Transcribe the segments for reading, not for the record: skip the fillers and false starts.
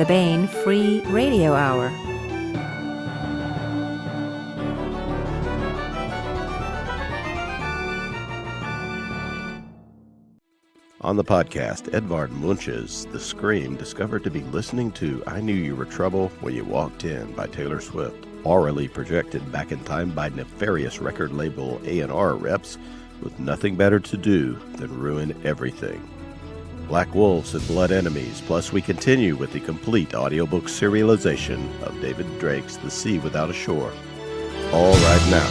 the Baen Free Radio Hour. On the podcast, Edvard Munch's The Scream discovered to be listening to I Knew You Were Trouble When You Walked In by Taylor Swift, orally projected back in time by nefarious record label A&R reps with nothing better to do than ruin everything. Black Wolves and Blood Enemies, plus we continue with the complete audiobook serialization of David Drake's The Sea Without a Shore. All right now.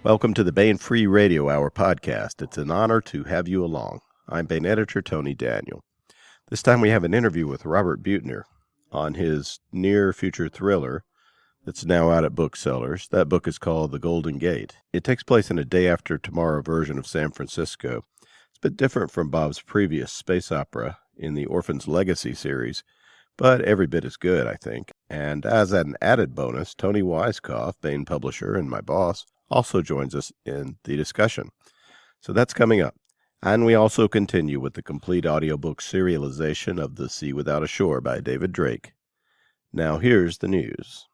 Welcome to the Baen Free Radio Hour podcast. It's an honor to have you along. I'm Baen editor Tony Daniel. This time we have an interview with Robert Buettner on his near-future thriller that's now out at booksellers. That book is called The Golden Gate. It takes place in a day-after-tomorrow version of San Francisco. It's a bit different from Bob's previous space opera in the Orphan's Legacy series, but every bit as good, I think. And as an added bonus, Tony Weisskopf, Baen publisher and my boss, also joins us in the discussion. So that's coming up. And we also continue with the complete audiobook serialization of The Sea Without a Shore by David Drake. Now here's the news.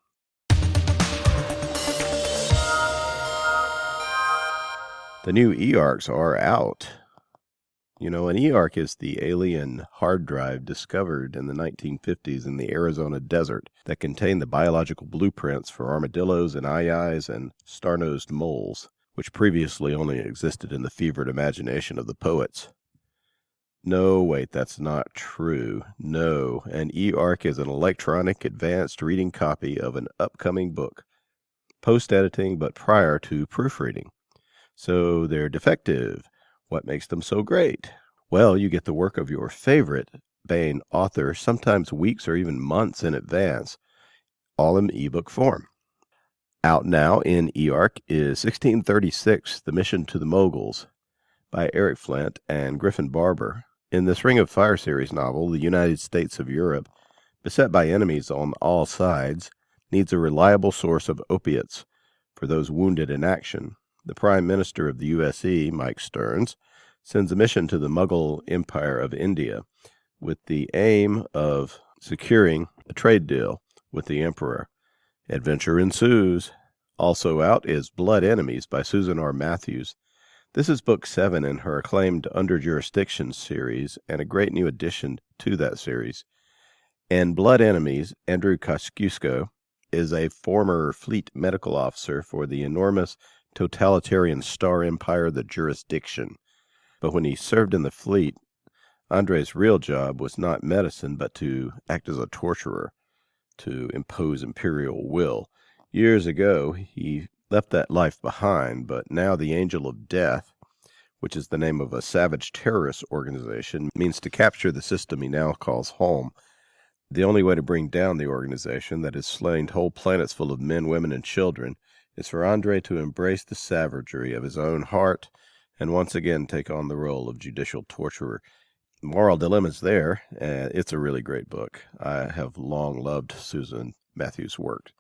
The new eARCs are out. You know, an eARC is the alien hard drive discovered in the 1950s in the Arizona desert that contained the biological blueprints for armadillos and aye-ayes and star-nosed moles, which previously only existed in the fevered imagination of the poets. No, wait, that's not true. No, an eARC is an electronic advanced reading copy of an upcoming book, post-editing but prior to proofreading. So they're defective. What makes them so great? Well, you get the work of your favorite Baen author, sometimes weeks or even months in advance, all in ebook form. Out now in eARC is 1636, The Mission to the Moguls, by Eric Flint and Griffin Barber. In this Ring of Fire series novel, the United States of Europe, beset by enemies on all sides, needs a reliable source of opiates for those wounded in action. The Prime Minister of the USE, Mike Stearns, sends a mission to the Mughal Empire of India with the aim of securing a trade deal with the Emperor. Adventure ensues. Also out is Blood Enemies by Susan R. Matthews. This is book 7 in her acclaimed Under Jurisdiction series and a great new addition to that series. In Blood Enemies, Andrew Kosciuszko is a former fleet medical officer for the enormous totalitarian star empire, the Jurisdiction. But when he served in the fleet, Andre's real job was not medicine, but to act as a torturer, to impose imperial will. Years ago, he left that life behind, but now the Angel of Death, which is the name of a savage terrorist organization, means to capture the system he now calls home. The only way to bring down the organization that has slain whole planets full of men, women, and children is for Andre to embrace the savagery of his own heart and once again take on the role of judicial torturer. Moral dilemmas there. It's a really great book. I have long loved Susan Matthews' work.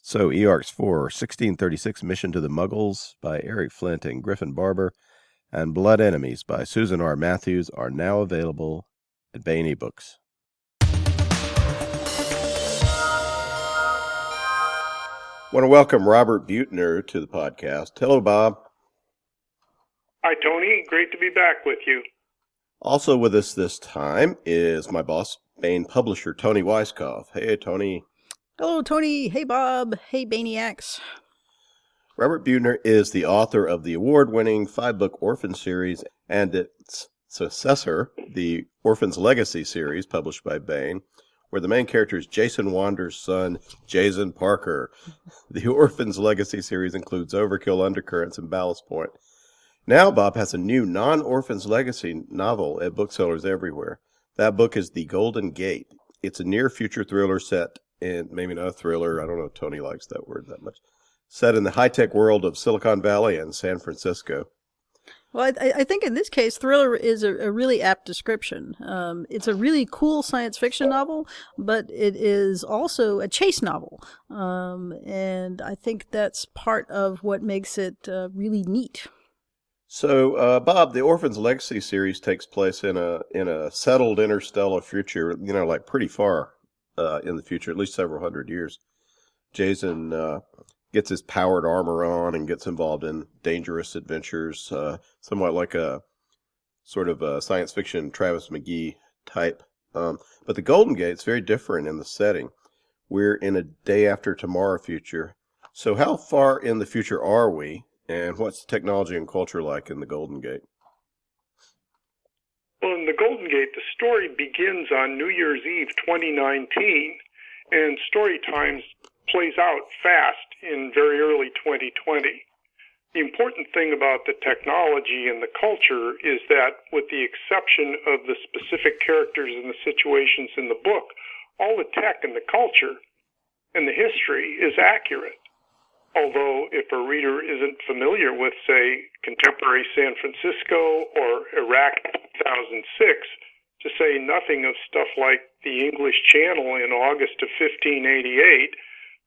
So eARCs for 1636, Mission to the Muggles by Eric Flint and Griffin Barber, and Blood Enemies by Susan R. Matthews are now available at Baen eBooks. I want to welcome Robert Buettner to the podcast. Hello, Bob. Hi, Tony. Great to be back with you. Also with us this time is my boss, Baen publisher Tony Weisskopf. Hey, Tony. Hello, Tony. Hey, Bob. Hey, Baeniacs. Robert Buettner is the author of the award-winning 5-book Orphan series and its successor, the Orphan's Legacy series, published by Baen, where the main character is Jason Wander's son, Jason Parker. The Orphan's Legacy series includes Overkill, Undercurrents, and Ballast Point. Now Bob has a new non-Orphan's Legacy novel at booksellers everywhere. That book is The Golden Gate. It's a near-future thriller set in, maybe not a thriller, I don't know if Tony likes that word that much, set in the high-tech world of Silicon Valley and San Francisco. Well, I think in this case, thriller is a really apt description. It's a really cool science fiction novel, but it is also a chase novel. And I think that's part of what makes it really neat. So, Bob, the Orphan's Legacy series takes place in a settled interstellar future, like pretty far in the future, at least several hundred years. Jason gets his powered armor on and gets involved in dangerous adventures, somewhat like a sort of a science fiction Travis McGee type. But the Golden Gate's very different in the setting. We're in a day after tomorrow future. So how far in the future are we, and what's technology and culture like in the Golden Gate? Well, in the Golden Gate, the story begins on New Year's Eve 2019, and story times plays out fast in very early 2020. The important thing about the technology and the culture is that, with the exception of the specific characters and the situations in the book, all the tech and the culture and the history is accurate. Although, if a reader isn't familiar with, say, contemporary San Francisco or Iraq 2006, to say nothing of stuff like the English Channel in August of 1588,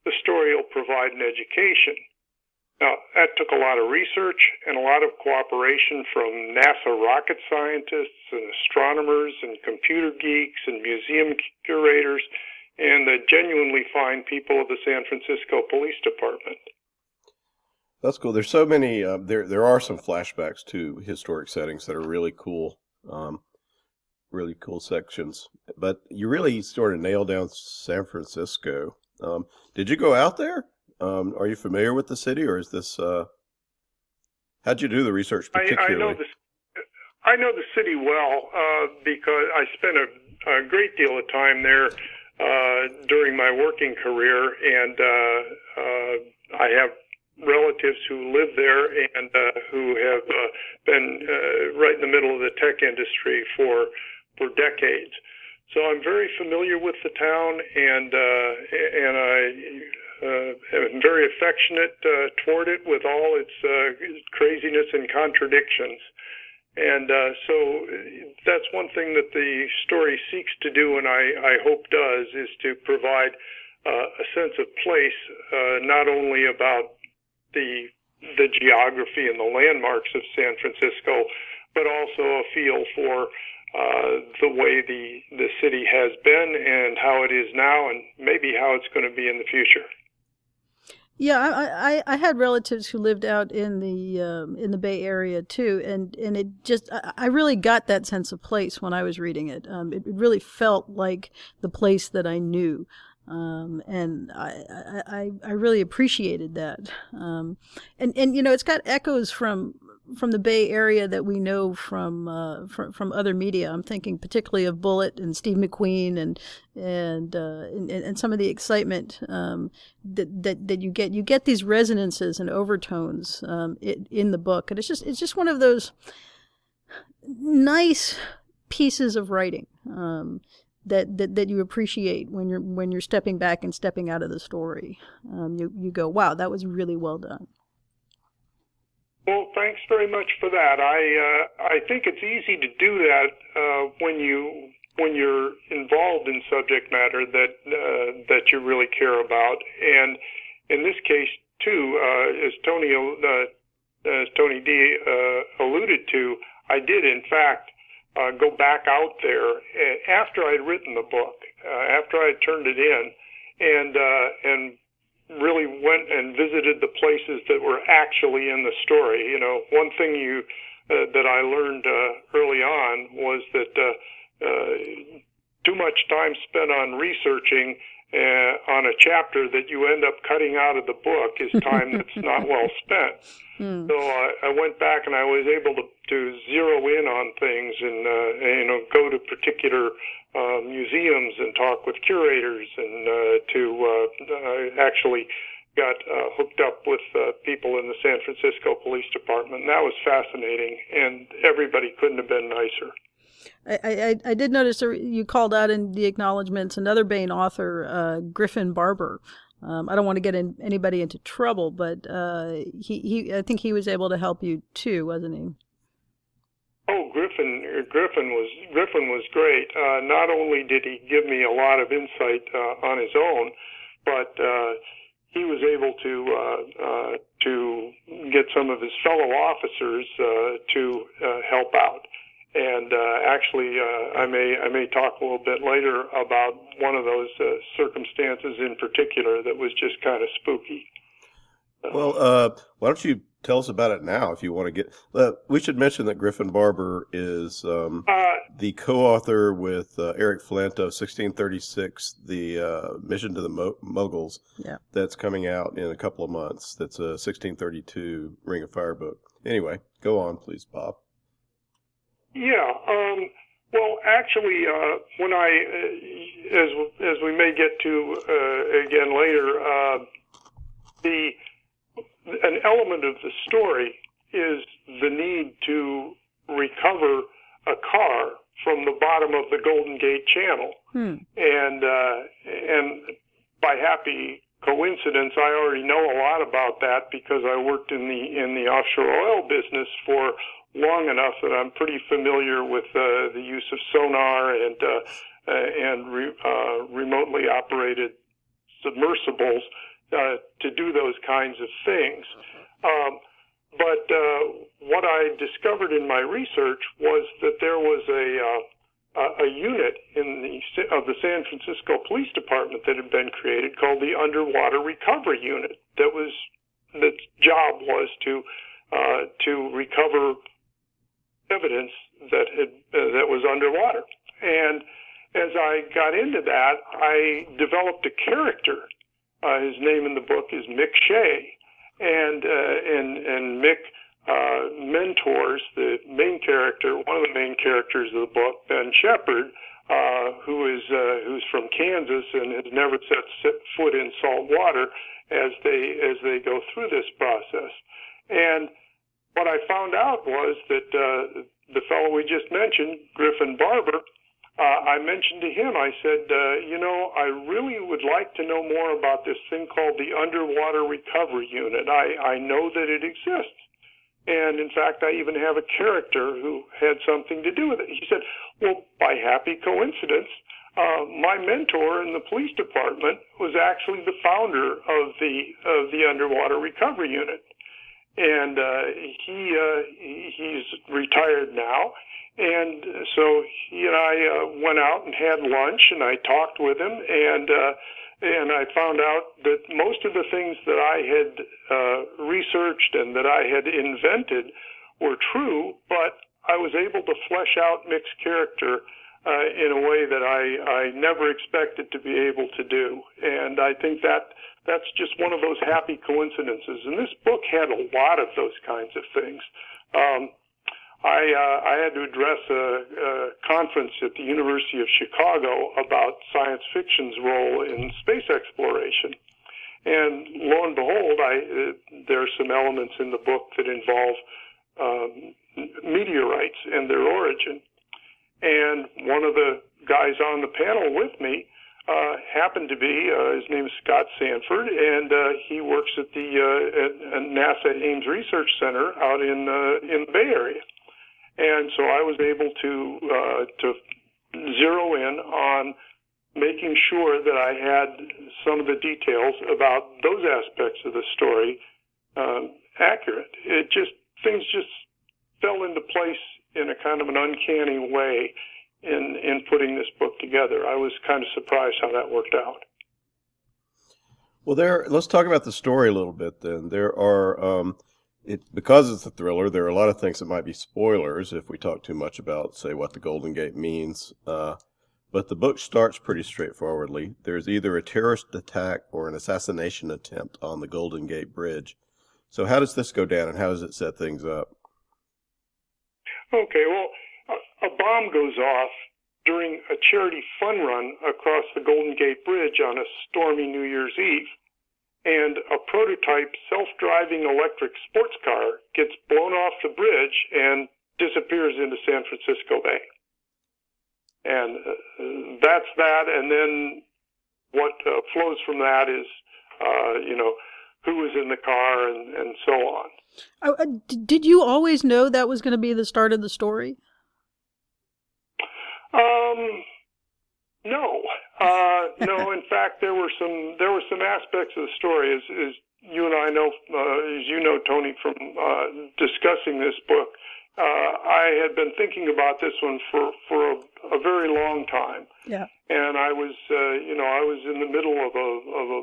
the story will provide an education. Now, that took a lot of research and a lot of cooperation from NASA rocket scientists and astronomers and computer geeks and museum curators and the genuinely fine people of the San Francisco Police Department. That's cool. There's so many, there are some flashbacks to historic settings that are really cool sections. But you really sort of nailed down San Francisco. Did you go out there? Are you familiar with the city, or is this, how'd you do the research particularly? I know the city well because I spent a great deal of time there during my working career, and I have relatives who live there and who have been right in the middle of the tech industry for decades. So I'm very familiar with the town, and I'm very affectionate toward it with all its craziness and contradictions. And so that's one thing that the story seeks to do, and I hope does, is to provide a sense of place, not only about the geography and the landmarks of San Francisco, but also a feel for the way the city has been and how it is now, and maybe how it's going to be in the future. Yeah, I had relatives who lived out in the Bay Area too, and it just I really got that sense of place when I was reading it. It really felt like the place that I knew. And I really appreciated that. And it's got echoes from the Bay Area that we know from other media. I'm thinking particularly of Bullitt and Steve McQueen and some of the excitement that you get. You get these resonances and overtones in the book, and it's just one of those nice pieces of writing. That you appreciate when you're stepping back and stepping out of the story. You go, wow, that was really well done. Well, thanks very much for that. I think it's easy to do that when you're involved in subject matter that you really care about. And in this case, too, as Tony D alluded to, I did in fact go back out there after I'd written the book, after I'd turned it in, and really went and visited the places that were actually in the story. One thing that I learned early on was that too much time spent on researching on a chapter that you end up cutting out of the book is time that's not well spent. So I went back and I was able to zero in on things and go to particular museums and talk with curators, and actually got hooked up with people in the San Francisco Police Department. And that was fascinating, and everybody couldn't have been nicer. I did notice you called out in the acknowledgments another Baen author, Griffin Barber. I don't want to get anybody into trouble, but I think he was able to help you too, wasn't he? Oh, Griffin was great. Not only did he give me a lot of insight on his own, but he was able to get some of his fellow officers to help out. And actually, I may talk a little bit later about one of those circumstances in particular that was just kind of spooky. Well, why don't you tell us about it now if you want to get... we should mention that Griffin Barber is the co-author with Eric Flint of 1636, The Mission to the Moguls, that's coming out in a couple of months. That's a 1632 Ring of Fire book. Anyway, go on, please, Bob. Yeah. Well, actually, when as we may get to again later, an element of the story is the need to recover a car from the bottom of the Golden Gate Channel, and by happy coincidence, I already know a lot about that because I worked in the offshore oil business for long enough that I'm pretty familiar with the use of sonar and remotely operated submersibles to do those kinds of things. But what I discovered in my research was that there was a unit of the San Francisco Police Department that had been created called the Underwater Recovery Unit. Its job was to recover evidence that was underwater. And as I got into that, I developed a character. His name in the book is Mick Shea, and Mick mentors the main character, one of the main characters of the book, Ben Shepherd, who's from Kansas and has never set foot in salt water as they go through this process. And what I found out was that the fellow we just mentioned, Griffin Barber, I mentioned to him, I said, I really would like to know more about this thing called the Underwater Recovery Unit. I know that it exists. And in fact, I even have a character who had something to do with it. He said, well, by happy coincidence, my mentor in the police department was actually the founder of the Underwater Recovery Unit. And he's retired now. And so he and I went out and had lunch, and I talked with him, and I found out that most of the things that I had researched and that I had invented were true, but I was able to flesh out Mick's character in a way that I never expected to be able to do. And I think that's just one of those happy coincidences. And this book had a lot of those kinds of things. I had to address a conference at the University of Chicago about science fiction's role in space exploration. And lo and behold, there are some elements in the book that involve meteorites and their origin. And one of the guys on the panel with me happened to be, his name is Scott Sanford, and he works at at NASA Ames Research Center out in the Bay Area. And so I was able to zero in on making sure that I had some of the details about those aspects of the story accurate. Things just fell into place in a kind of an uncanny way in putting this book together. I was kind of surprised how that worked out. Well, let's talk about the story a little bit then. There are... because it's a thriller, there are a lot of things that might be spoilers if we talk too much about, say, what the Golden Gate means. But the book starts pretty straightforwardly. There's either a terrorist attack or an assassination attempt on the Golden Gate Bridge. So how does this go down, and how does it set things up? Okay, well, a bomb goes off during a charity fun run across the Golden Gate Bridge on a stormy New Year's Eve. And a prototype self-driving electric sports car gets blown off the bridge and disappears into San Francisco Bay. And that's that. And then what flows from that is, who was in the car and so on. Did you always know that was going to be the start of the story? No. No, in fact, there were some aspects of the story, as you and I know, as you know, Tony, from discussing this book. I had been thinking about this one for a very long time. Yeah. And I was in the middle of a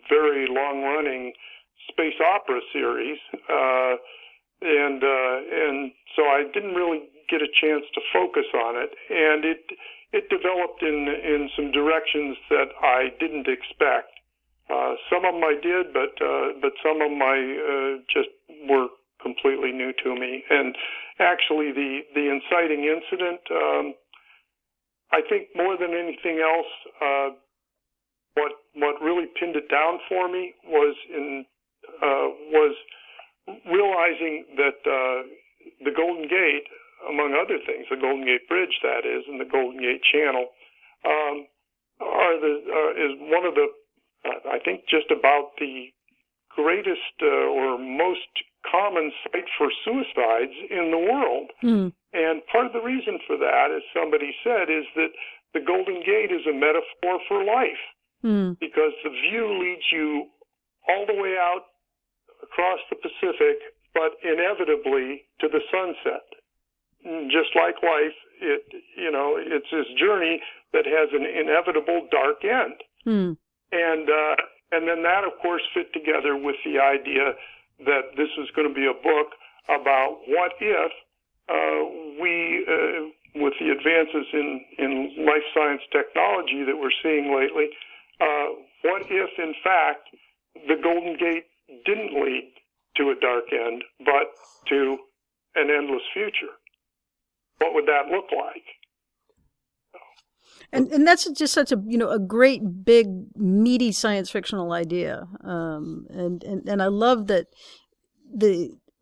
very long-running space opera series, and so I didn't really get a chance to focus on it, and it developed in some directions that I didn't expect. Some of them I did, but some of them I just were completely new to me. And actually, the inciting incident, I think more than anything else, what really pinned it down for me was realizing that the Golden Gate, among other things, the Golden Gate Bridge, that is, and the Golden Gate Channel, is one of the, I think, just about the greatest or most common site for suicides in the world. Mm. And part of the reason for that, as somebody said, is that the Golden Gate is a metaphor for life, because the view leads you all the way out across the Pacific, but inevitably to the sunset. Just like life, it's this journey that has an inevitable dark end. Mm. And then that, of course, fit together with the idea that this was going to be a book about what if we, with the advances in life science technology that we're seeing lately, what if, in fact, the Golden Gate didn't lead to a dark end, but to an endless future? What would that look like? And that's just such a great big meaty science fictional idea, and I love that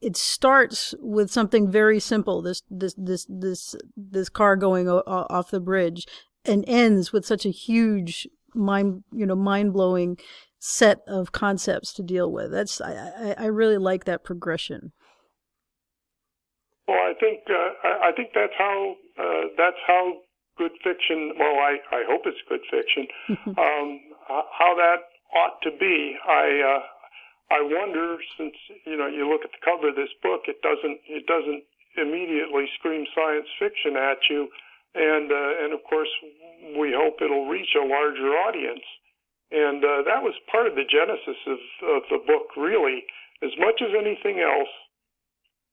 it starts with something very simple, this car going off the bridge, and ends with such a huge mind-blowing set of concepts to deal with. I really like that progression. Well, I think that's how good fiction. Well, I hope it's good fiction. How that ought to be. I wonder, since you look at the cover of this book, it doesn't immediately scream science fiction at you, and of course we hope it'll reach a larger audience. And that was part of the genesis of the book, really. As much as anything else,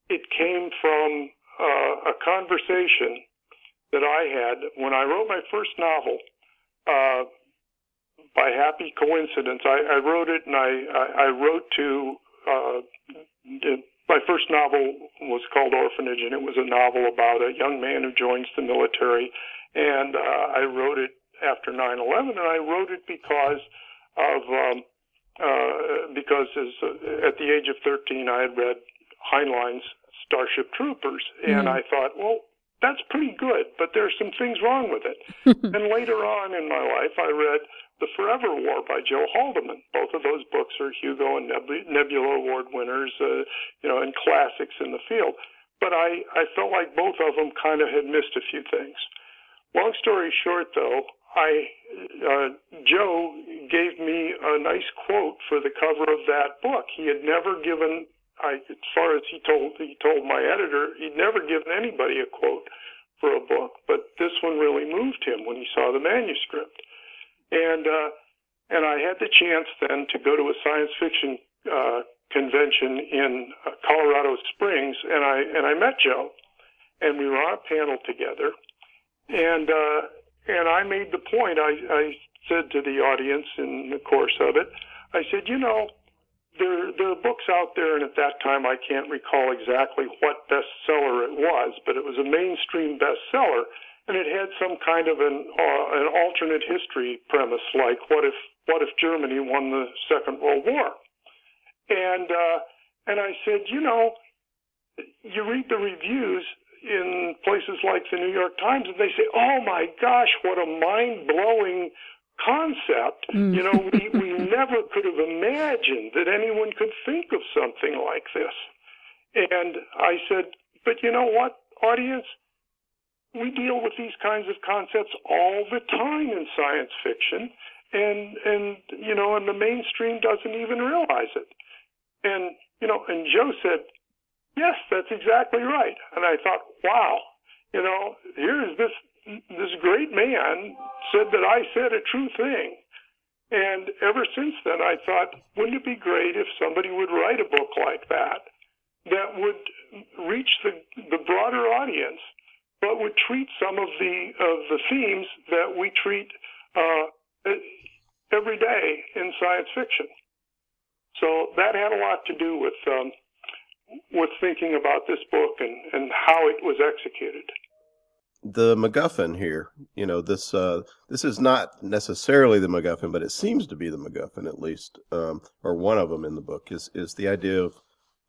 it came from a conversation that I had when I wrote my first novel. By happy coincidence, I wrote it, and I wrote to my first novel was called Orphanage, and it was a novel about a young man who joins the military. And I wrote it after 9/11, and I wrote it because at the age of 13 I had read Heinlein's Starship Troopers, and I thought, well, that's pretty good, but there's some things wrong with it. And later on in my life, I read The Forever War by Joe Haldeman. Both of those books are Hugo and Nebula Award winners, and classics in the field. But I felt like both of them kind of had missed a few things. Long story short, though, Joe gave me a nice quote for the cover of that book. He had never given, as far as he told my editor, he'd never given anybody a quote for a book, but this one really moved him when he saw the manuscript. And I had the chance then to go to a science fiction convention in Colorado Springs, and I met Joe, and we were on a panel together, and I made the point. I said to the audience in the course of it, I said, there are books out there, and at that time I can't recall exactly what bestseller it was, but it was a mainstream bestseller, and it had some kind of an alternate history premise, like what if Germany won the Second World War? And I said, you read the reviews in places like the New York Times, and they say, oh my gosh, what a mind-blowing concept. We never could have imagined that anyone could think of something like this. And I said, but you know what, audience? we deal with these kinds of concepts all the time in science fiction, and the mainstream doesn't even realize it. And Joe said, yes, that's exactly right. And I thought, wow, here's this great man said that I said a true thing. And ever since then, I thought, wouldn't it be great if somebody would write a book like that would reach the broader audience, but would treat some of the themes that we treat every day in science fiction. So that had a lot to do with thinking about this book and how it was executed. The MacGuffin here, this is not necessarily the MacGuffin, but it seems to be the MacGuffin at least, or one of them in the book is the idea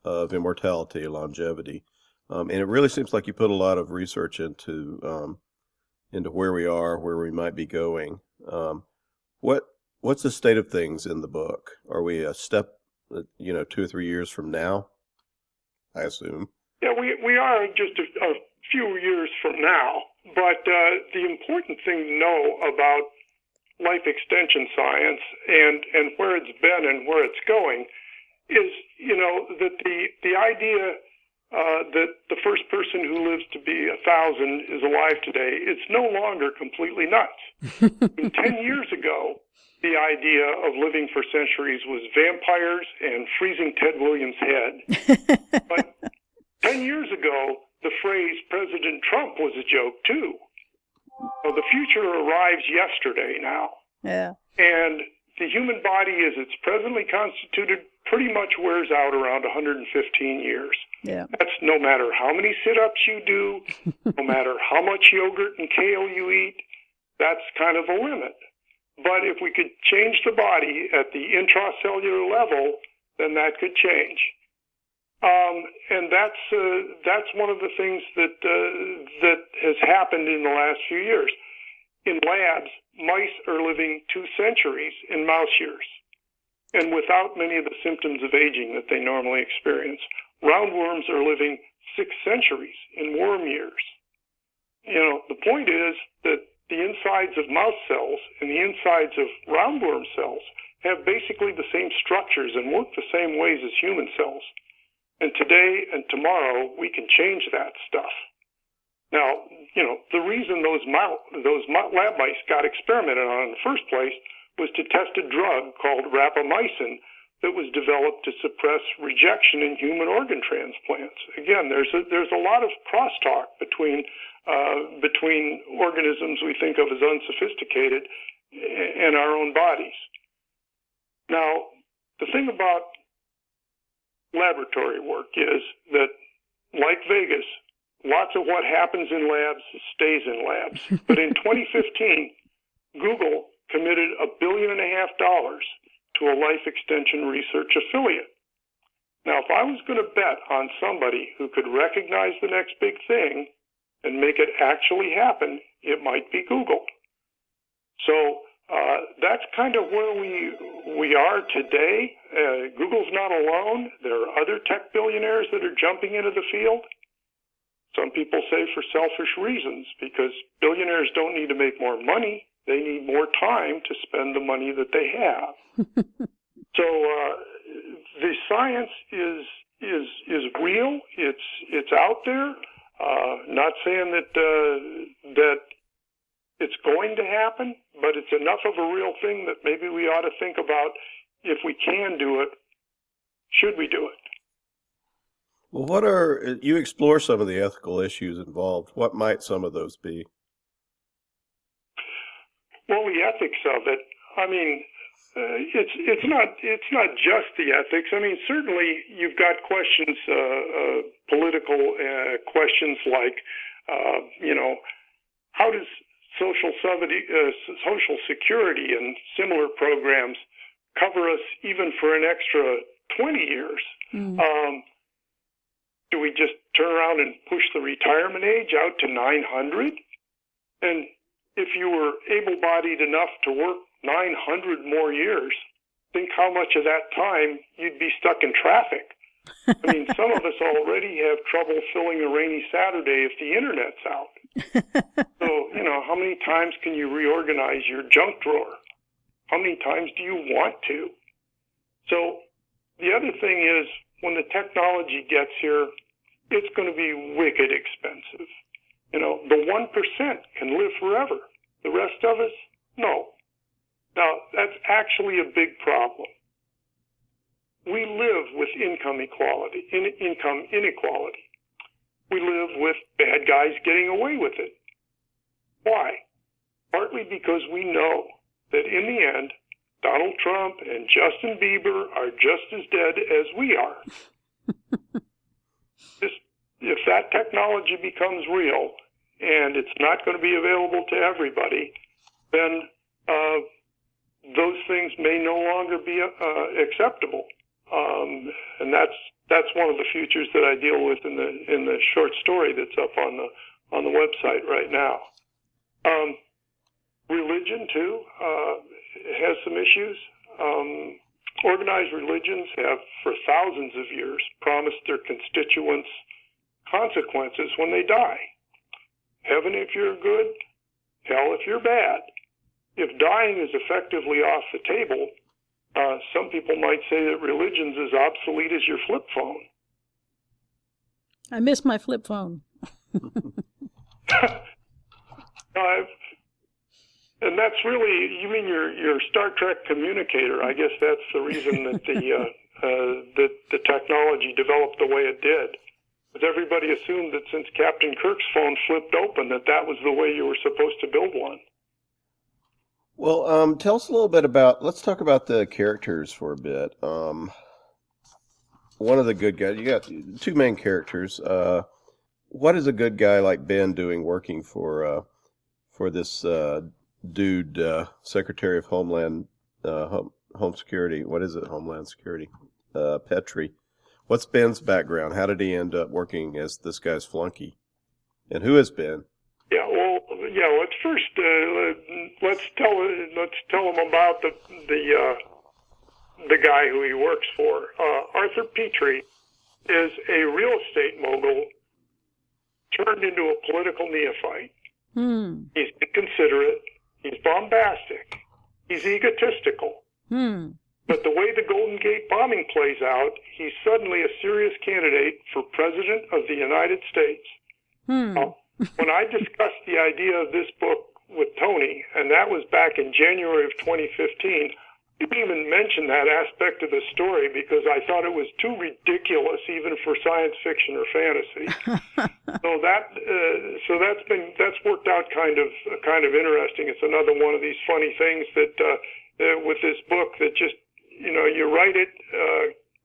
of immortality, longevity, and it really seems like you put a lot of research into where we are, where we might be going. What's the state of things in the book? Are we a step, 2 or 3 years from now? I assume. Yeah, we are just a few years from now, but the important thing to know about life extension science and where it's been and where it's going is, that the idea that the first person who lives to be 1,000 is alive today, it's no longer completely nuts. 10 years ago, the idea of living for centuries was vampires and freezing Ted Williams' head. But 10 years ago, the phrase President Trump was a joke, too. So the future arrives yesterday now. Yeah. And the human body, as it's presently constituted, pretty much wears out around 115 years. Yeah. That's no matter how many sit-ups you do, no matter how much yogurt and kale you eat, that's kind of the limit. But if we could change the body at the intracellular level, then that could change. And that's one of the things that has happened in the last few years. In labs, mice are living 2 centuries in mouse years, and without many of the symptoms of aging that they normally experience. Roundworms are living 6 centuries in worm years. The point is that the insides of mouse cells and the insides of roundworm cells have basically the same structures and work the same ways as human cells. And today and tomorrow, we can change that stuff. Now, the reason those lab mice got experimented on in the first place was to test a drug called rapamycin that was developed to suppress rejection in human organ transplants. Again, there's a lot of crosstalk between organisms we think of as unsophisticated and our own bodies. Now, the thing about laboratory work is that, like Vegas, lots of what happens in labs stays in labs. But in 2015, Google committed $1.5 billion to a life extension research affiliate. Now, if I was going to bet on somebody who could recognize the next big thing and make it actually happen, it might be Google. So that's kind of where we are today. Google's not alone. There are other tech billionaires that are jumping into the field. Some people say for selfish reasons, because billionaires don't need to make more money. They need more time to spend the money that they have. So the science is real. It's out there. Not saying that it's going to happen, but it's enough of a real thing that maybe we ought to think about, if we can do it, should we do it? Well, you explore some of the ethical issues involved. What might some of those be? Well, the ethics of it, I mean, it's not just the ethics. I mean, certainly you've got questions, political questions like, how does Social Security and similar programs cover us even for an extra 20 years? Mm. Do we just turn around and push the retirement age out to 900? And if you were able-bodied enough to work 900 more years, think how much of that time you'd be stuck in traffic I mean, some of us already have trouble filling a rainy Saturday if the internet's out. So, how many times can you reorganize your junk drawer? How many times do you want to? So the other thing is, when the technology gets here, it's going to be wicked expensive. The 1% can live forever. The rest of us, no. Now, that's actually a big problem. We live with income inequality. We live with bad guys getting away with it. Why? Partly because we know that in the end, Donald Trump and Justin Bieber are just as dead as we are. If that technology becomes real and it's not going to be available to everybody, then those things may no longer be acceptable. And that's one of the futures that I deal with in the short story that's up on the website right now. Religion too has some issues. Organized religions have for thousands of years promised their constituents consequences when they die. Heaven if you're good, hell if you're bad. If dying is effectively off the table, some people might say that religion's as obsolete as your flip phone. I miss my flip phone. And that's really, you mean your Star Trek communicator. I guess that's the reason that the technology developed the way it did. Because everybody assumed that since Captain Kirk's phone flipped open, that was the way you were supposed to build one. Well, tell us a little bit let's talk about the characters for a bit. One of the good guys, you got two main characters. What is a good guy like Ben doing working for this dude, Secretary of Homeland Home Security? What is it? Homeland Security. Petrie. What's Ben's background? How did he end up working as this guy's flunky? And who is Ben? Yeah, well, let's first let's tell him about the guy who he works for. Arthur Petrie is a real estate mogul turned into a political neophyte. He's inconsiderate. He's bombastic. He's egotistical. But the way the Golden Gate bombing plays out, he's suddenly a serious candidate for President of the United States. When I discussed the idea of this book with Tony, and that was back in January of 2015, I didn't even mention that aspect of the story because I thought it was too ridiculous even for science fiction or fantasy. That's worked out kind of interesting. It's another one of these funny things that with this book that just you write it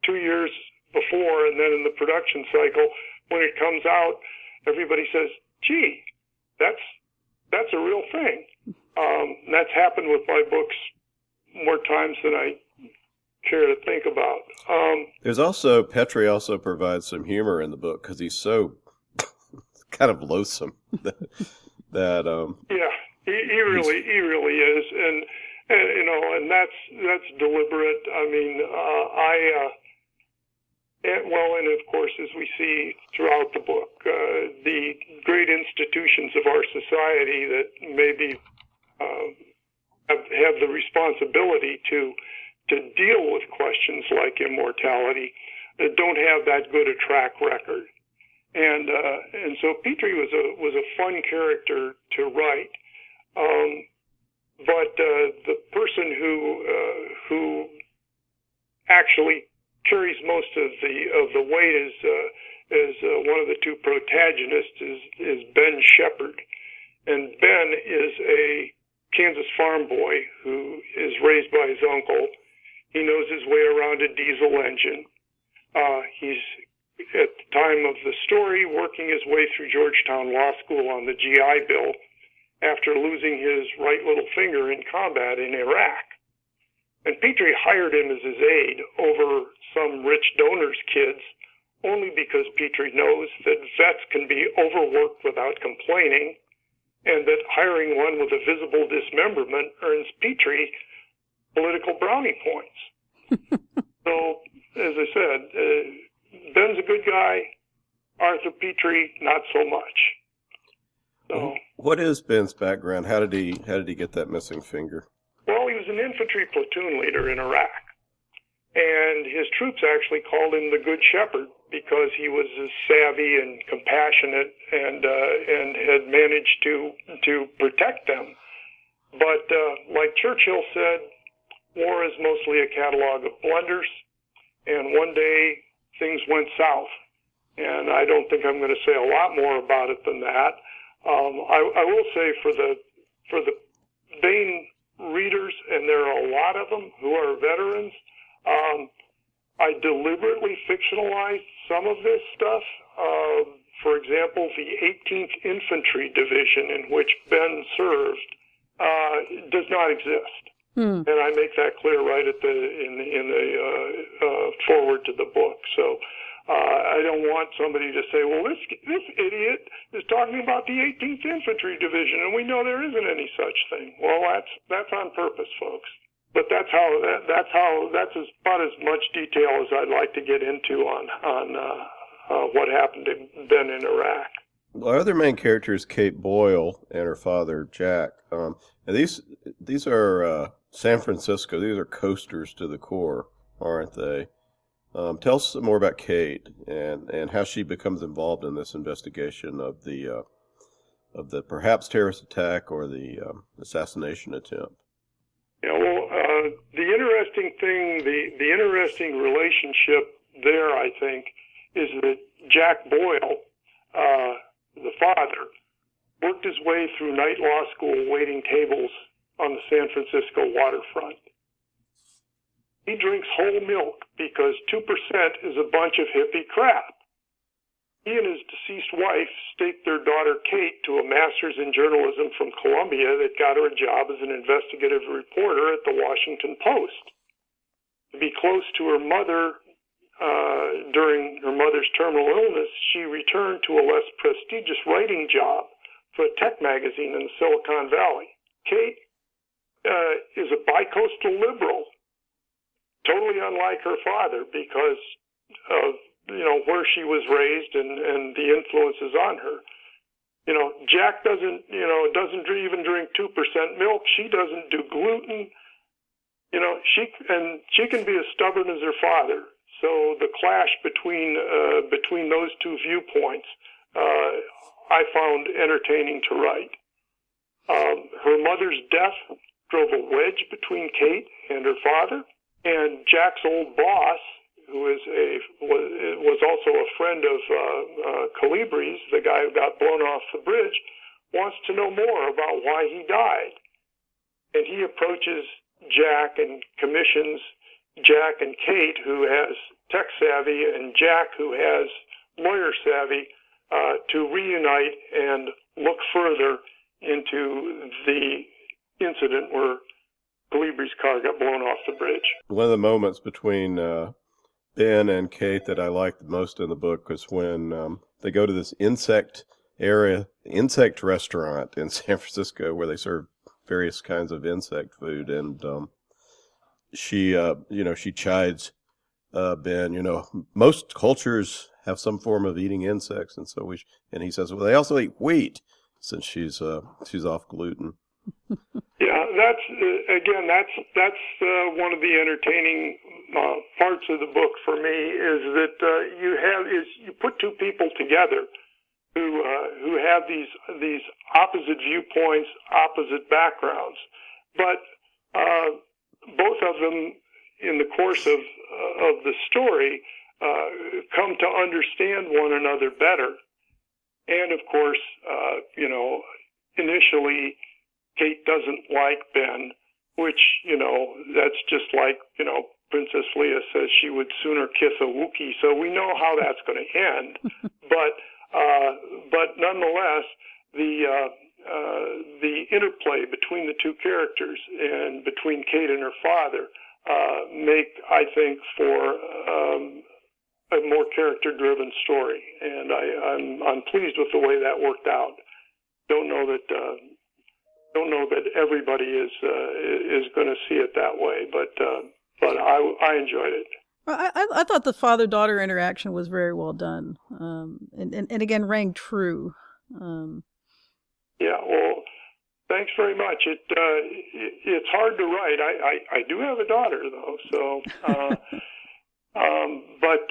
2 years before, and then in the production cycle when it comes out, everybody says, "Gee, that's a real thing." That's happened with my books more times than I care to think about. There's Petrie also provides some humor in the book because he's so kind of loathsome that yeah, he really is, and that's deliberate. I mean, and of course, as we see throughout the book, the great institutions of our society that maybe have the responsibility to deal with questions like immortality that don't have that good a track record, and so Petrie was a fun character to write, but the person who actually carries most of the weight as one of the two protagonists is Ben Shepherd, and Ben is a Kansas farm boy who is raised by his uncle. He knows his way around a diesel engine. He's, at the time of the story, working his way through Georgetown Law School on the GI Bill after losing his right little finger in combat in Iraq. And Petrie hired him as his aide over some rich donor's kids only because Petrie knows that vets can be overworked without complaining, and that hiring one with a visible dismemberment earns Petrie political brownie points. So, as I said, Ben's a good guy. Arthur Petrie, not so much. So, what is Ben's background? How did he get that missing finger? well, he was an infantry platoon leader in Iraq, and his troops actually called him the Good Shepherd because he was savvy and compassionate and had managed to protect them. But like Churchill said, war is mostly a catalog of blunders, and one day things went south. And I don't think I'm going to say a lot more about it than that. I will say for the Baen readers, and there are a lot of them who are veterans, I deliberately fictionalized some of this stuff. For example, the 18th Infantry Division, in which Ben served, does not exist. And I make that clear right at in the forward to the book. So I don't want somebody to say, well, this idiot is talking about the 18th Infantry Division, and we know there isn't any such thing. Well, that's on purpose, folks. But that's about as much detail as I'd like to get into on what happened to Ben in Iraq. Our other main character is Kate Boyle and her father Jack. And these are San Francisco. These are coasters to the core, aren't they? Tell us some more about Kate and how she becomes involved in this investigation of the perhaps terrorist attack or the assassination attempt. Yeah, well, the interesting thing, the interesting relationship there, I think, is that Jack Boyle, the father, worked his way through night law school waiting tables on the San Francisco waterfront. He drinks whole milk because 2% is a bunch of hippie crap. He and his deceased wife staked their daughter Kate to a master's in journalism from Columbia that got her a job as an investigative reporter at the Washington Post. To be close to her mother during her mother's terminal illness, she returned to a less prestigious writing job for a tech magazine in the Silicon Valley. Kate is a bicoastal liberal, totally unlike her father because of where she was raised and the influences on her. Jack doesn't even drink 2% milk. She doesn't do gluten. She can be as stubborn as her father. So the clash between those two viewpoints, I found entertaining to write. Her mother's death drove a wedge between Kate and her father, and Jack's old boss, who was also a friend of Calibres, the guy who got blown off the bridge, wants to know more about why he died. And he approaches Jack and commissions Jack and Kate, who has tech savvy, and Jack, who has lawyer savvy, to reunite and look further into the incident where Calibres' car got blown off the bridge. One of the moments between Ben and Kate that I liked the most in the book was when they go to this insect restaurant in San Francisco where they serve various kinds of insect food, and she chides Ben. Most cultures have some form of eating insects, and so and he says, well, they also eat wheat since she's off gluten. Yeah, that's one of the entertaining parts of the book for me is that you put two people together who have these opposite viewpoints, opposite backgrounds, but both of them in the course of the story come to understand one another better. And of course, initially Kate doesn't like Ben, which, that's just like, Princess Leia says she would sooner kiss a Wookiee, so we know how that's going to end. But nonetheless, the interplay between the two characters and between Kate and her father make, I think, for a more character-driven story, and I'm pleased with the way that worked out. Don't know that everybody is going to see it that way, but I enjoyed it. I thought the father-daughter interaction was very well done, and again rang true. Yeah, well, thanks very much. It's hard to write. I do have a daughter though, so but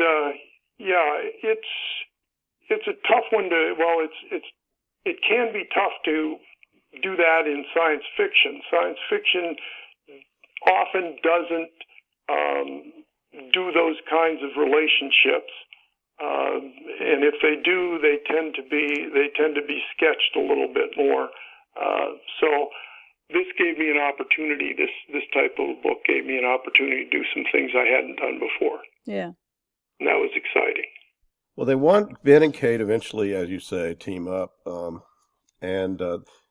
yeah, it's a tough one to. Well, it can be tough to do that in science fiction. Science fiction often doesn't do those kinds of relationships, and if they do, they tend to be sketched a little bit more. So this gave me an opportunity. This type of book gave me an opportunity to do some things I hadn't done before. Yeah, and that was exciting. Well, they want Ben and Kate eventually, as you say, team up, and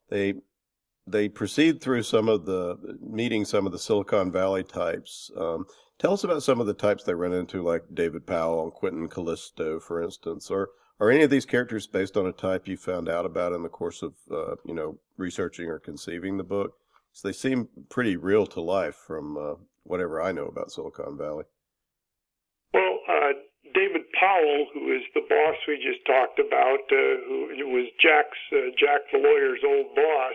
they proceed through meeting some of the Silicon Valley types. Tell us about some of the types they run into, like David Powell and Quentin Callisto, for instance. Or are any of these characters based on a type you found out about in the course of researching or conceiving the book? So they seem pretty real to life from whatever I know about Silicon Valley. Well, David Powell, who is the boss we just talked about, who was Jack the lawyer's old boss,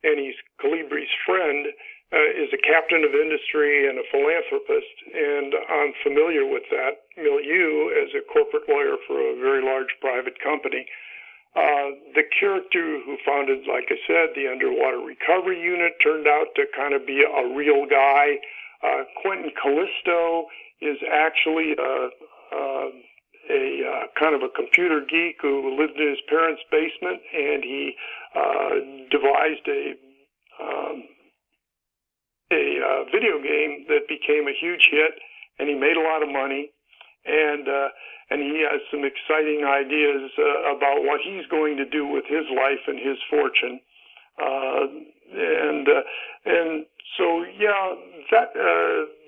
and he's Calibri's friend, is a captain of industry and a philanthropist, and I'm familiar with that milieu as a corporate lawyer for a very large private company. The character who founded, like I said, the Underwater Recovery Unit turned out to kind of be a real guy. Quentin Callisto is actually a kind of a computer geek who lived in his parents' basement, and he devised a video game that became a huge hit, and he made a lot of money, and he has some exciting ideas about what he's going to do with his life and his fortune, and so yeah, that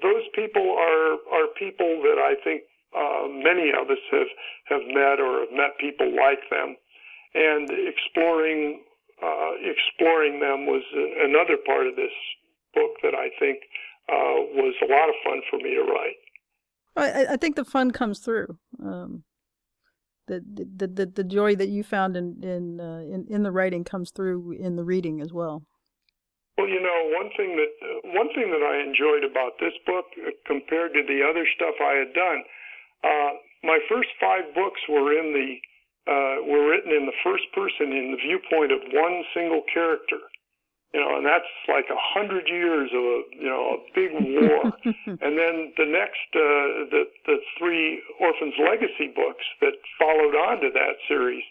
those people are people that I think many of us have met or have met people like them, and exploring them was another part of this book that I think was a lot of fun for me to write. I think the fun comes through. The joy that you found in the writing comes through in the reading as well. Well, one thing that I enjoyed about this book compared to the other stuff I had done, my first 5 books were written in the first person, in the viewpoint of one single character. And that's like 100 years of a big war. And then the next, the 3 Orphan's Legacy books that followed on to that series,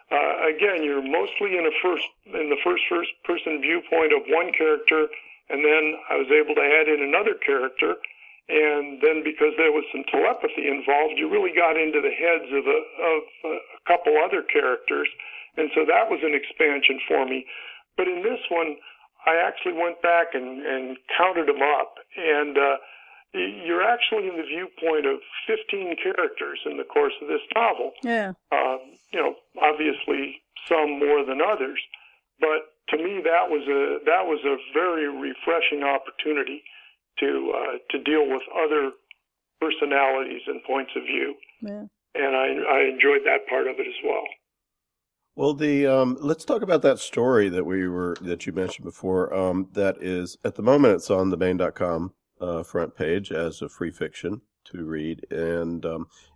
again, you're mostly in the first person viewpoint of one character, and then I was able to add in another character, and then because there was some telepathy involved, you really got into the heads of a couple other characters, and so that was an expansion for me. But in this one, I actually went back and counted them up, and you're actually in the viewpoint of 15 characters in the course of this novel. Yeah. Obviously some more than others, but to me that was a very refreshing opportunity to deal with other personalities and points of view. Yeah. And I enjoyed that part of it as well. Well, let's talk about that story that you mentioned before. That is, at the moment, it's on the Baen.com front page as a free fiction to read, and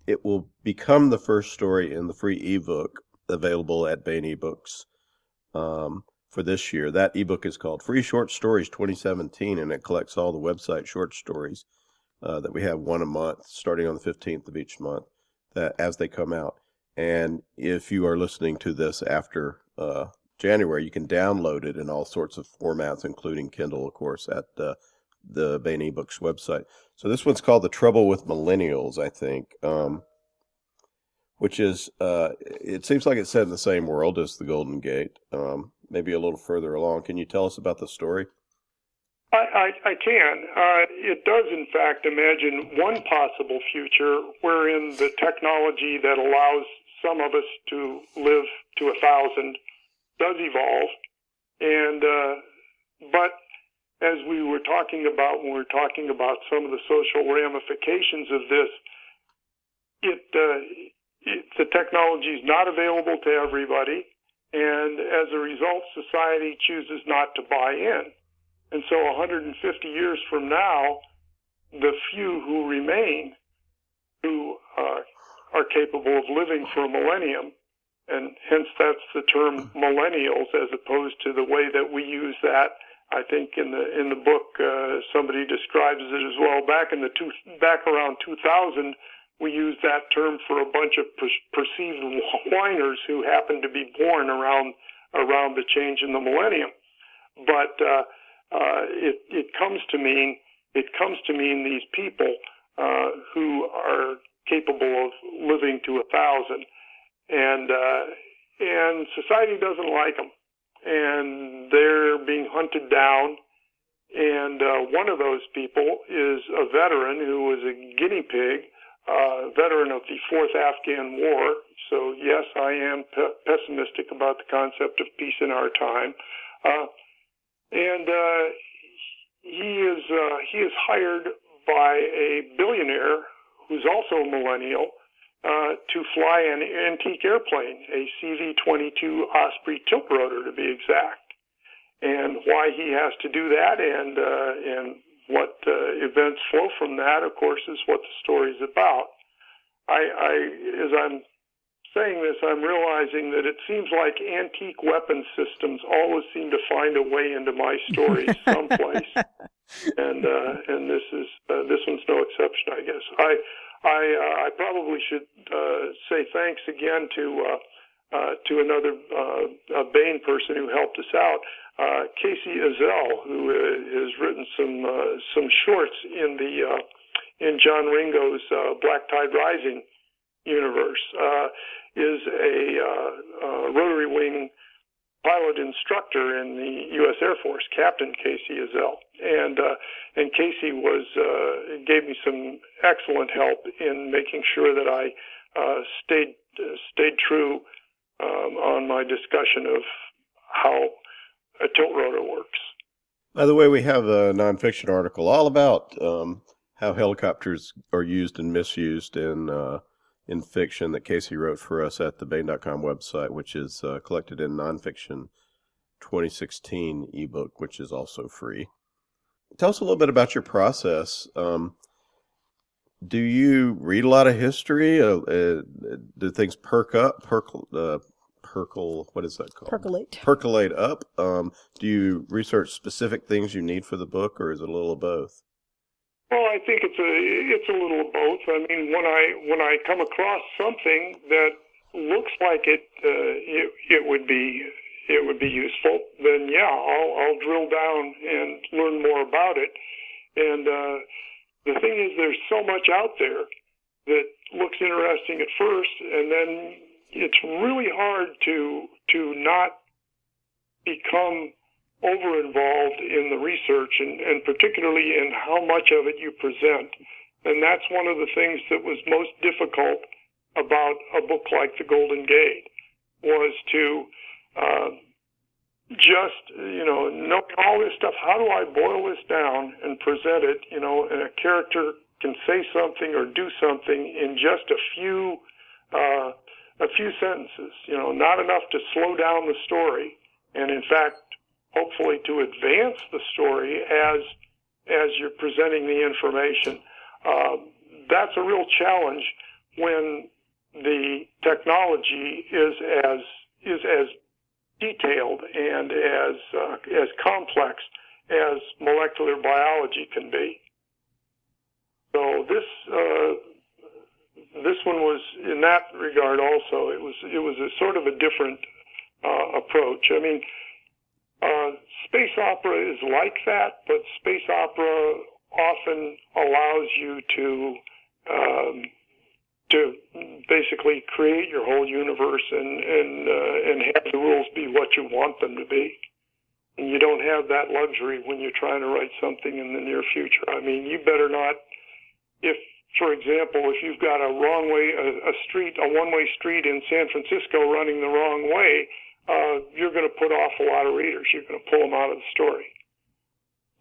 it will become the first story in the free ebook available at Baen eBooks for this year. That ebook is called Free Short Stories 2017, and it collects all the website short stories that we have, one a month, starting on the 15th of each month, as they come out. And if you are listening to this after January, you can download it in all sorts of formats, including Kindle, of course, at the Baen eBooks website. So this one's called The Trouble with Millennials, I think, which is, it seems like it's set in the same world as The Golden Gate, maybe a little further along. Can you tell us about the story? I can. It does, in fact, imagine one possible future wherein the technology that allows some of us to live to 1,000 does evolve, but as we were talking about when we were talking about some of the social ramifications of this, the technology is not available to everybody, and as a result, society chooses not to buy in. And so 150 years from now, the few who remain, who are capable of living for a millennium, and hence that's the term millennials as opposed to the way that we use that. I think in the book somebody describes it as well. Back around 2000, we used that term for a bunch of perceived whiners who happened to be born around the change in the millennium. But it comes to mean these people who are capable of living to 1,000, and society doesn't like them, and they're being hunted down. And one of those people is a veteran who was a guinea pig, veteran of the Fourth Afghan War. So yes, I am pessimistic about the concept of peace in our time. And he is hired by a billionaire who's also a millennial to fly an antique airplane, a CV-22 Osprey tiltrotor to be exact. And why he has to do that and what events flow from that, of course, is what the story is about. As I'm saying this, I'm realizing that it seems like antique weapon systems always seem to find a way into my stories someplace, and this one's no exception, I guess. I probably should say thanks again to another Baen person who helped us out, Casey Azell, who has written some shorts in John Ringo's Black Tide Rising universe. Is a rotary wing pilot instructor in the U.S. Air Force, Captain Casey Azell, and Casey gave me some excellent help in making sure that I stayed true on my discussion of how a tilt rotor works. By the way, we have a nonfiction article all about how helicopters are used and misused in fiction that Casey wrote for us at the Baen.com website, which is collected in Nonfiction 2016 ebook, which is also free. Tell us a little bit about your process. Do you read a lot of history? Do things what is that called? Percolate up. Do you research specific things you need for the book, or is it a little of both? Well, I think it's a little of both. I mean, when I come across something that looks like it would be useful, then yeah, I'll drill down and learn more about it. And the thing is, there's so much out there that looks interesting at first, and then it's really hard to not become over-involved in the research and particularly in how much of it you present. And that's one of the things that was most difficult about a book like The Golden Gate, was to knowing all this stuff, how do I boil this down and present it, and a character can say something or do something in just a few sentences, not enough to slow down the story, and in fact, hopefully to advance the story as you're presenting the information. That's a real challenge when the technology is as detailed and as complex as molecular biology can be. So this one was, in that regard also, it was a sort of a different approach. I mean, space opera is like that, but space opera often allows you to basically create your whole universe and have the rules be what you want them to be. And you don't have that luxury when you're trying to write something in the near future. I mean, you better not, for example, if you've got a one-way street in San Francisco running the wrong way, you're going to put off a lot of readers. You're going to pull them out of the story.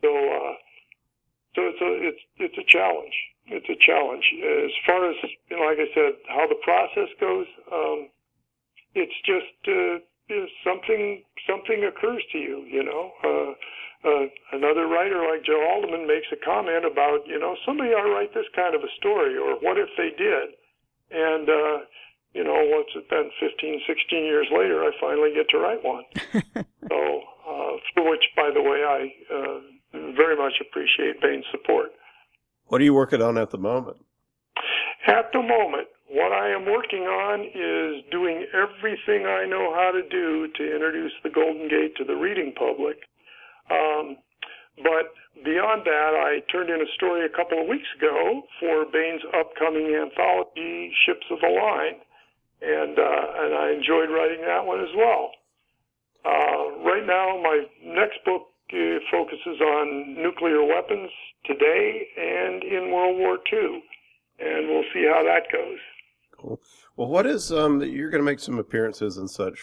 So it's a challenge. It's a challenge. As far as, like I said, how the process goes, it's just something occurs to you. Another writer like Joe Haldeman makes a comment about, somebody ought to write this kind of a story, or what if they did? And what's it been, 15, 16 years later, I finally get to write one. So, for which, by the way, I very much appreciate Baen's support. What are you working on at the moment? At the moment, what I am working on is doing everything I know how to do to introduce the Golden Gate to the reading public. But beyond that, I turned in a story a couple of weeks ago for Baen's upcoming anthology, Ships of the Line, and I enjoyed writing that one as well. Right now, my next book focuses on nuclear weapons today and in World War II, and we'll see how that goes. Cool. Well, what is you're going to make some appearances and such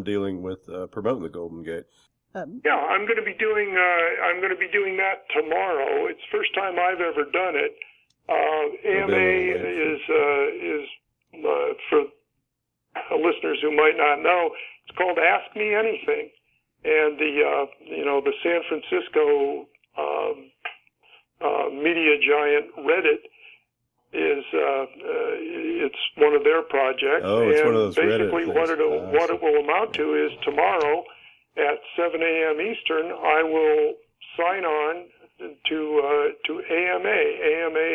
dealing with promoting the Golden Gate? Yeah, I'm going to be doing that tomorrow. It's the first time I've ever done it. AMA is for listeners who might not know, it's called Ask Me Anything, and the San Francisco media giant Reddit is it's one of their projects. Oh, it's and one of those basically Reddit things. what it will amount to is tomorrow at 7 a.m. Eastern, I will sign on to AMA. AMA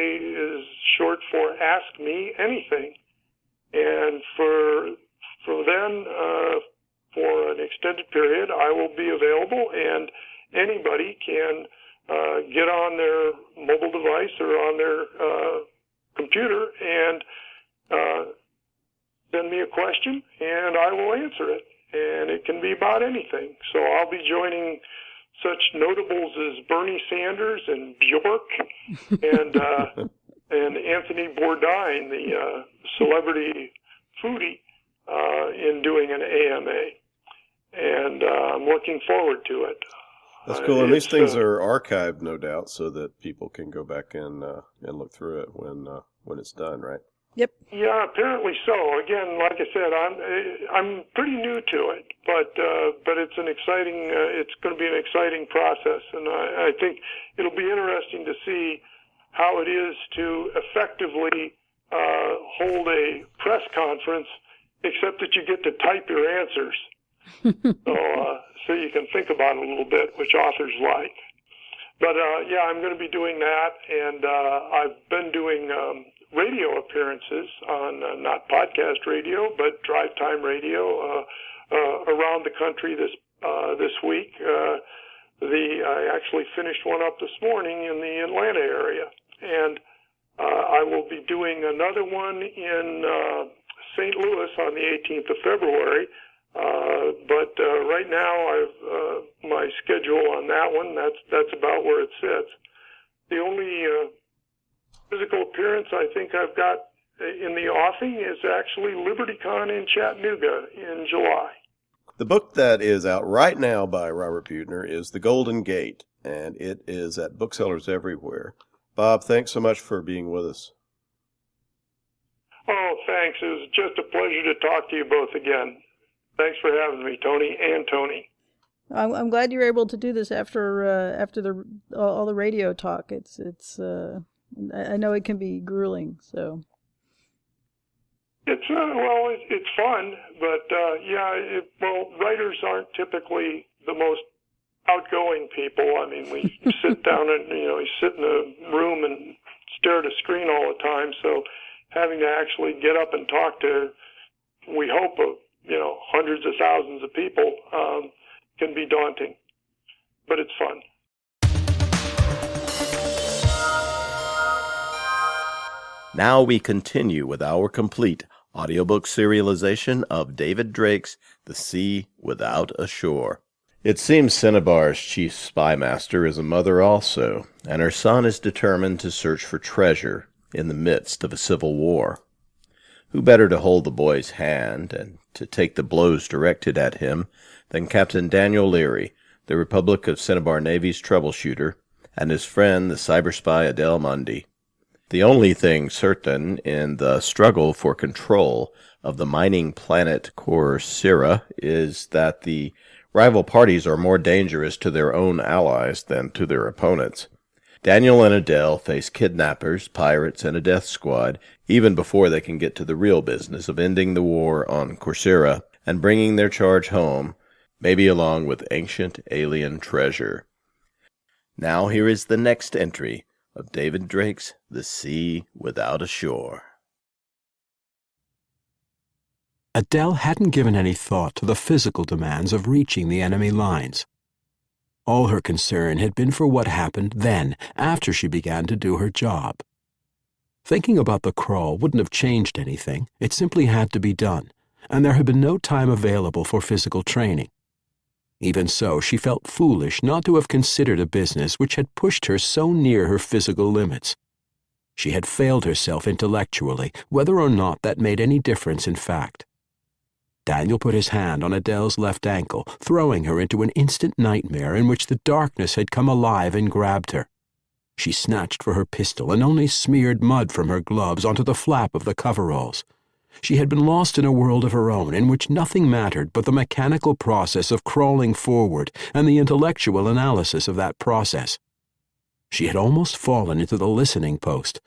is short for Ask Me Anything, and for then, for an extended period, I will be available, and anybody can get on their mobile device or on their computer and send me a question, and I will answer it. And it can be about anything. So I'll be joining such notables as Bernie Sanders and Bjork and Anthony Bourdain, the celebrity foodie, in doing an AMA. And I'm looking forward to it. That's cool. And these things are archived, no doubt, so that people can go back and look through it when it's done, right? Yep. Yeah, apparently so. Again, like I said, I'm pretty new to it, but it's an exciting. It's going to be an exciting process, and I think it'll be interesting to see how it is to effectively hold a press conference, except that you get to type your answers, so you can think about it a little bit, which authors like. But yeah, I'm going to be doing that, and I've been doing radio appearances on not podcast radio, but drive time radio around the country this week. I actually finished one up this morning in the Atlanta area, and I will be doing another one in St. Louis on the 18th of February. But right now, I've my schedule on that one. That's about where it sits. The only physical appearance I think I've got in the offing is actually LibertyCon in Chattanooga in July. The book that is out right now by Robert Buettner is The Golden Gate, and it is at booksellers everywhere. Bob, thanks so much for being with us. Oh, thanks. It was just a pleasure to talk to you both again. Thanks for having me, Tony and Tony. I'm glad you were able to do this after all the radio talk. It's I know it can be grueling, so. It's it's fun, but writers aren't typically the most outgoing people. I mean, we sit down and you sit in a room and stare at a screen all the time. So having to actually get up and talk to, we hope, hundreds of thousands of people can be daunting, but it's fun. Now we continue with our complete audiobook serialization of David Drake's The Sea Without a Shore. It seems Cinnabar's chief spy master is a mother also, and her son is determined to search for treasure in the midst of a civil war. Who better to hold the boy's hand and to take the blows directed at him than Captain Daniel Leary, the Republic of Cinnabar Navy's troubleshooter, and his friend, the cyber spy Adele Mundy. The only thing certain in the struggle for control of the mining planet Corsaira is that the rival parties are more dangerous to their own allies than to their opponents. Daniel and Adele face kidnappers, pirates, and a death squad even before they can get to the real business of ending the war on Corsaira and bringing their charge home, maybe along with ancient alien treasure. Now here is the next entry of David Drake's The Sea Without a Shore. Adele hadn't given any thought to the physical demands of reaching the enemy lines. All her concern had been for what happened then, after she began to do her job. Thinking about the crawl wouldn't have changed anything. It simply had to be done, and there had been no time available for physical training. Even so, she felt foolish not to have considered a business which had pushed her so near her physical limits. She had failed herself intellectually, whether or not that made any difference in fact. Daniel put his hand on Adele's left ankle, throwing her into an instant nightmare in which the darkness had come alive and grabbed her. She snatched for her pistol and only smeared mud from her gloves onto the flap of the coveralls. She had been lost in a world of her own in which nothing mattered but the mechanical process of crawling forward and the intellectual analysis of that process. She had almost fallen into the listening post.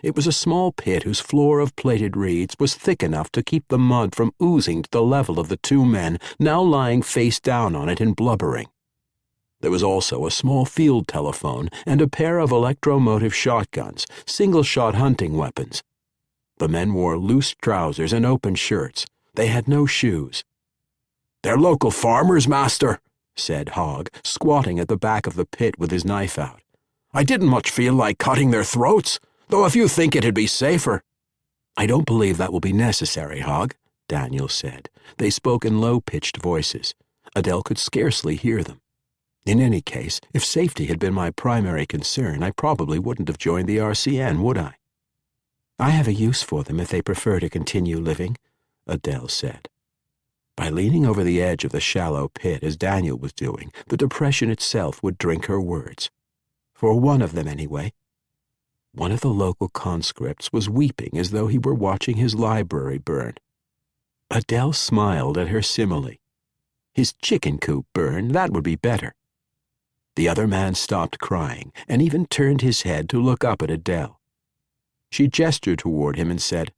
It was a small pit whose floor of plated reeds was thick enough to keep the mud from oozing to the level of the two men now lying face down on it and blubbering. There was also a small field telephone and a pair of electromotive shotguns, single-shot hunting weapons. The men wore loose trousers and open shirts. They had no shoes. "They're local farmers, master," said Hogg, squatting at the back of the pit with his knife out. "I didn't much feel like cutting their throats, though if you think it'd be safer—" "I don't believe that will be necessary, Hogg," Daniel said. They spoke in low-pitched voices. Adele could scarcely hear them. "In any case, if safety had been my primary concern, I probably wouldn't have joined the RCN, would I?" "I have a use for them if they prefer to continue living," Adele said. By leaning over the edge of the shallow pit as Daniel was doing, the depression itself would drink her words. For one of them, anyway. One of the local conscripts was weeping as though he were watching his library burn. Adele smiled at her simile. His chicken coop burn, that would be better. The other man stopped crying and even turned his head to look up at Adele. She gestured toward him and said,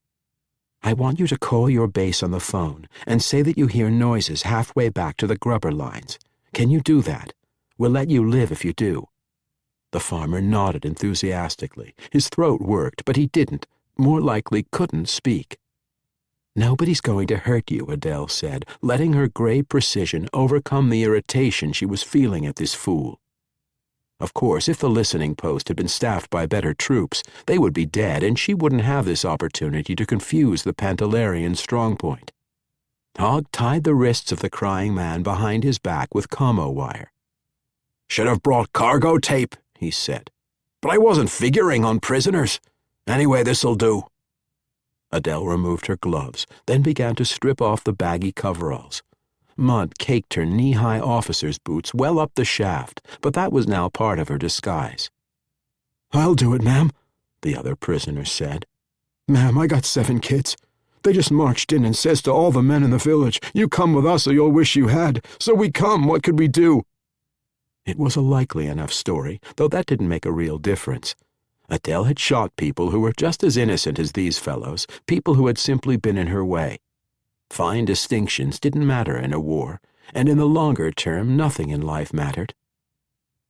"I want you to call your base on the phone and say that you hear noises halfway back to the grubber lines. Can you do that? We'll let you live if you do." The farmer nodded enthusiastically. His throat worked, but he didn't, more likely couldn't speak. "Nobody's going to hurt you," Adele said, letting her gray precision overcome the irritation she was feeling at this fool. Of course, if the listening post had been staffed by better troops, they would be dead, and she wouldn't have this opportunity to confuse the Pantalarian strongpoint. Hogg tied the wrists of the crying man behind his back with commo wire. "Should have brought cargo tape," he said. "But I wasn't figuring on prisoners. Anyway, this'll do." Adele removed her gloves, then began to strip off the baggy coveralls. Mud caked her knee-high officer's boots well up the shaft, but that was now part of her disguise. "I'll do it, ma'am," the other prisoner said. "Ma'am, I got 7 kids. They just marched in and says to all the men in the village, 'You come with us or you'll wish you had.' So we come. What could we do?" It was a likely enough story, though that didn't make a real difference. Adele had shot people who were just as innocent as these fellows, people who had simply been in her way. Fine distinctions didn't matter in a war, and in the longer term nothing in life mattered.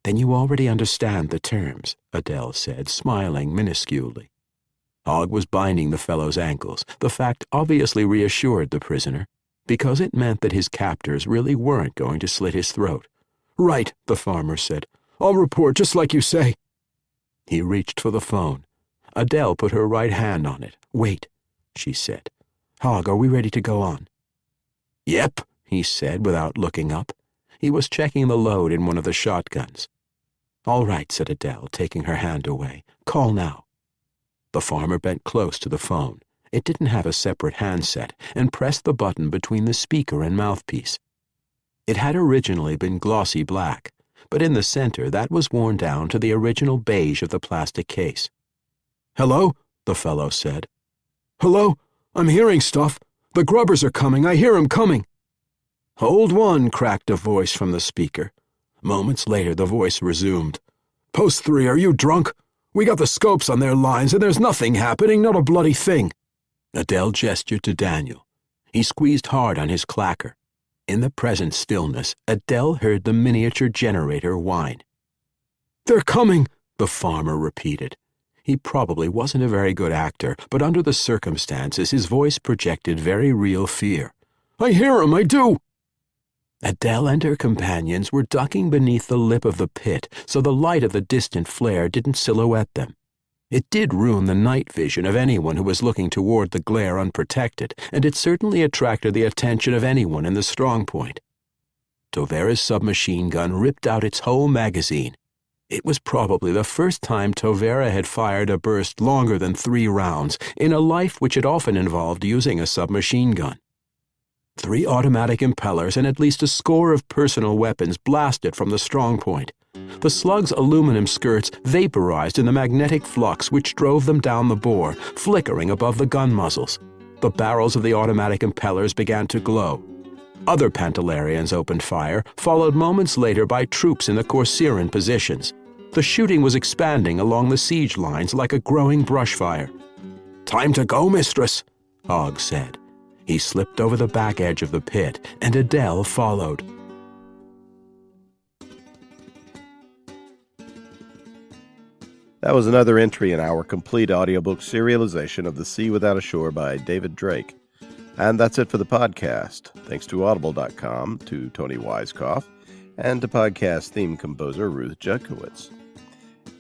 "Then you already understand the terms," Adele said, smiling minusculely. Hogg was binding the fellow's ankles. The fact obviously reassured the prisoner, because it meant that his captors really weren't going to slit his throat. "Right," the farmer said. "I'll report just like you say." He reached for the phone. Adele put her right hand on it. "Wait," she said. "Hogg, are we ready to go on?" "Yep," he said without looking up. He was checking the load in one of the shotguns. "All right," said Adele, taking her hand away. "Call now." The farmer bent close to the phone. It didn't have a separate handset, and pressed the button between the speaker and mouthpiece. It had originally been glossy black, but in the center that was worn down to the original beige of the plastic case. "Hello?" the fellow said. "Hello? I'm hearing stuff. The grubbers are coming. I hear 'em coming." "Hold one," cracked a voice from the speaker. Moments later, the voice resumed. "Post 3, are you drunk? We got the scopes on their lines, and there's nothing happening, not a bloody thing." Adele gestured to Daniel. He squeezed hard on his clacker. In the present stillness, Adele heard the miniature generator whine. "They're coming," the farmer repeated. He probably wasn't a very good actor, but under the circumstances, his voice projected very real fear. "I hear 'em, I do." Adele and her companions were ducking beneath the lip of the pit, so the light of the distant flare didn't silhouette them. It did ruin the night vision of anyone who was looking toward the glare unprotected, and it certainly attracted the attention of anyone in the strong point. Tovera's submachine gun ripped out its whole magazine. It was probably the first time Tovera had fired a burst longer than 3 rounds in a life which had often involved using a submachine gun. 3 automatic impellers and at least a score of personal weapons blasted from the strong point. The slug's aluminum skirts vaporized in the magnetic flux which drove them down the bore, flickering above the gun muzzles. The barrels of the automatic impellers began to glow. Other Pantalarians opened fire, followed moments later by troops in the Corsiran positions. The shooting was expanding along the siege lines like a growing brush fire. "Time to go, mistress," Hogg said. He slipped over the back edge of the pit, and Adele followed. That was another entry in our complete audiobook serialization of The Sea Without a Shore by David Drake. And that's it for the podcast. Thanks to Audible.com, to Tony Weiskopf, and to podcast theme composer Ruth Judkowitz.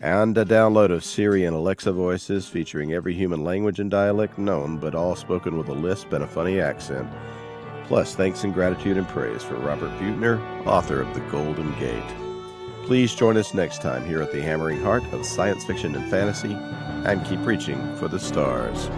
And a download of Siri and Alexa voices featuring every human language and dialect known, but all spoken with a lisp and a funny accent. Plus, thanks and gratitude and praise for Robert Buettner, author of The Golden Gate. Please join us next time here at the hammering heart of science fiction and fantasy, and keep reaching for the stars.